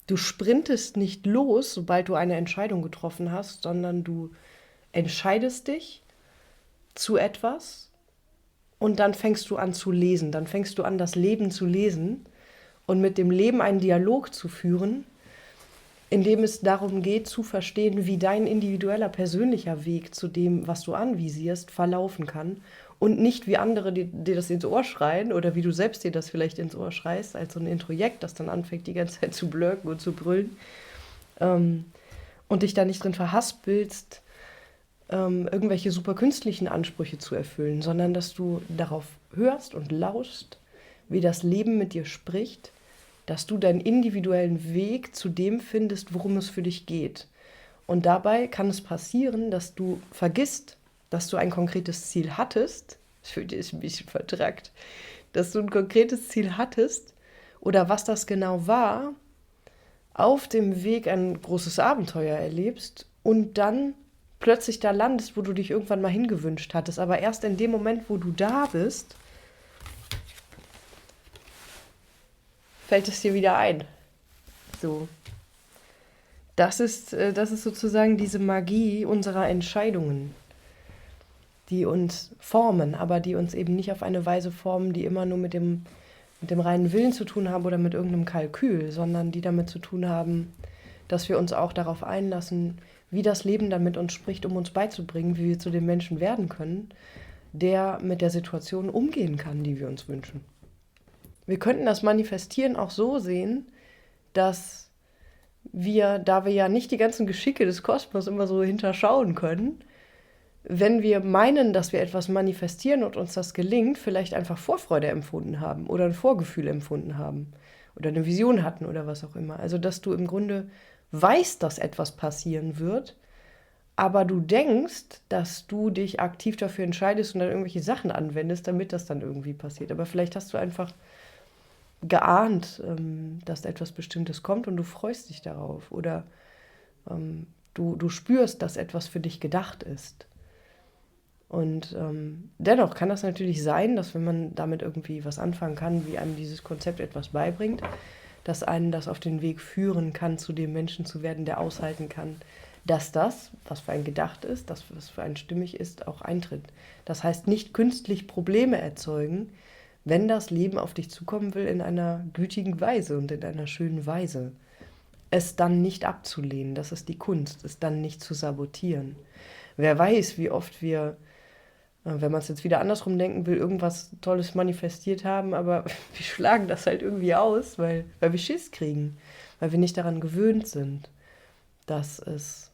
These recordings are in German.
Du sprintest nicht los, sobald du eine Entscheidung getroffen hast, sondern du entscheidest dich zu etwas und dann fängst du an zu lesen. Dann fängst du an, das Leben zu lesen und mit dem Leben einen Dialog zu führen, in dem es darum geht, zu verstehen, wie dein individueller, persönlicher Weg zu dem, was du anvisierst, verlaufen kann. Und nicht wie andere dir das ins Ohr schreien oder wie du selbst dir das vielleicht ins Ohr schreist, als so ein Introjekt, das dann anfängt, die ganze Zeit zu blöken und zu brüllen. Ähm, und dich da nicht drin verhaspelst, irgendwelche super künstlichen Ansprüche zu erfüllen, sondern dass du darauf hörst und lauschst, wie das Leben mit dir spricht, dass du deinen individuellen Weg zu dem findest, worum es für dich geht. Und dabei kann es passieren, dass du vergisst, dass du ein konkretes Ziel hattest. Das fühlt sich ein bisschen vertrackt. Dass du ein konkretes Ziel hattest oder was das genau war, auf dem Weg ein großes Abenteuer erlebst und dann plötzlich da landest, wo du dich irgendwann mal hingewünscht hattest. Aber erst in dem Moment, wo du da bist, fällt es dir wieder ein. So. Das ist sozusagen diese Magie unserer Entscheidungen, die uns formen, aber die uns eben nicht auf eine Weise formen, die immer nur mit dem reinen Willen zu tun haben oder mit irgendeinem Kalkül, sondern die damit zu tun haben, dass wir uns auch darauf einlassen, wie das Leben dann mit uns spricht, um uns beizubringen, wie wir zu dem Menschen werden können, der mit der Situation umgehen kann, die wir uns wünschen. Wir könnten das Manifestieren auch so sehen, dass wir, da wir ja nicht die ganzen Geschicke des Kosmos immer so hinterschauen können, wenn wir meinen, dass wir etwas manifestieren und uns das gelingt, vielleicht einfach Vorfreude empfunden haben oder ein Vorgefühl empfunden haben oder eine Vision hatten oder was auch immer. Also, dass du im Grunde weißt, dass etwas passieren wird, aber du denkst, dass du dich aktiv dafür entscheidest und dann irgendwelche Sachen anwendest, damit das dann irgendwie passiert. Aber vielleicht hast du einfach geahnt, dass etwas Bestimmtes kommt und du freust dich darauf. Oder du spürst, dass etwas für dich gedacht ist. Und dennoch kann das natürlich sein, dass wenn man damit irgendwie was anfangen kann, wie einem dieses Konzept etwas beibringt, dass einen das auf den Weg führen kann, zu dem Menschen zu werden, der aushalten kann, dass das, was für einen gedacht ist, das, was für einen stimmig ist, auch eintritt. Das heißt, nicht künstlich Probleme erzeugen, wenn das Leben auf dich zukommen will in einer gütigen Weise und in einer schönen Weise. Es dann nicht abzulehnen, das ist die Kunst, es dann nicht zu sabotieren. Wer weiß, wie oft wir, wenn man es jetzt wieder andersrum denken will, irgendwas Tolles manifestiert haben, aber wir schlagen das halt irgendwie aus, weil wir Schiss kriegen, weil wir nicht daran gewöhnt sind, dass es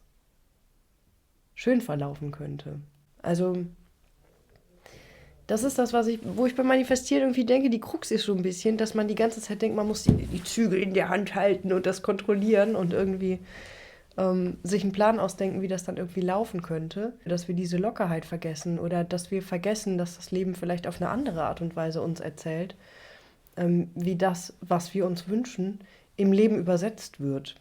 schön verlaufen könnte. Also das ist das, wo ich beim Manifestieren irgendwie denke, die Krux ist so ein bisschen, dass man die ganze Zeit denkt, man muss die Zügel in der Hand halten und das kontrollieren und irgendwie sich einen Plan ausdenken, wie das dann irgendwie laufen könnte. Dass wir diese Lockerheit vergessen oder dass wir vergessen, dass das Leben vielleicht auf eine andere Art und Weise uns erzählt, wie das, was wir uns wünschen, im Leben übersetzt wird.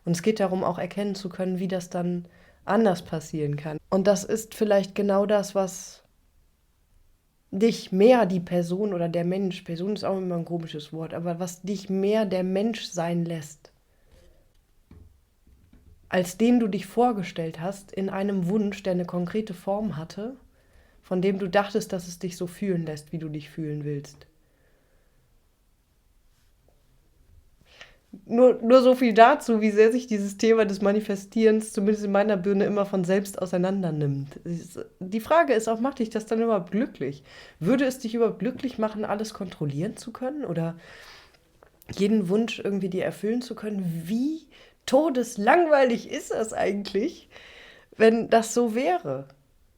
Und es geht darum, auch erkennen zu können, wie das dann anders passieren kann. Und das ist vielleicht genau das, was dich mehr die Person oder der Mensch, Person ist auch immer ein komisches Wort, aber was dich mehr der Mensch sein lässt, als den du dich vorgestellt hast, in einem Wunsch, der eine konkrete Form hatte, von dem du dachtest, dass es dich so fühlen lässt, wie du dich fühlen willst. Nur so viel dazu, wie sehr sich dieses Thema des Manifestierens, zumindest in meiner Birne, immer von selbst auseinander nimmt. Die Frage ist auch, macht dich das dann überhaupt glücklich? Würde es dich überhaupt glücklich machen, alles kontrollieren zu können oder jeden Wunsch irgendwie dir erfüllen zu können? Wie todeslangweilig ist das eigentlich, wenn das so wäre?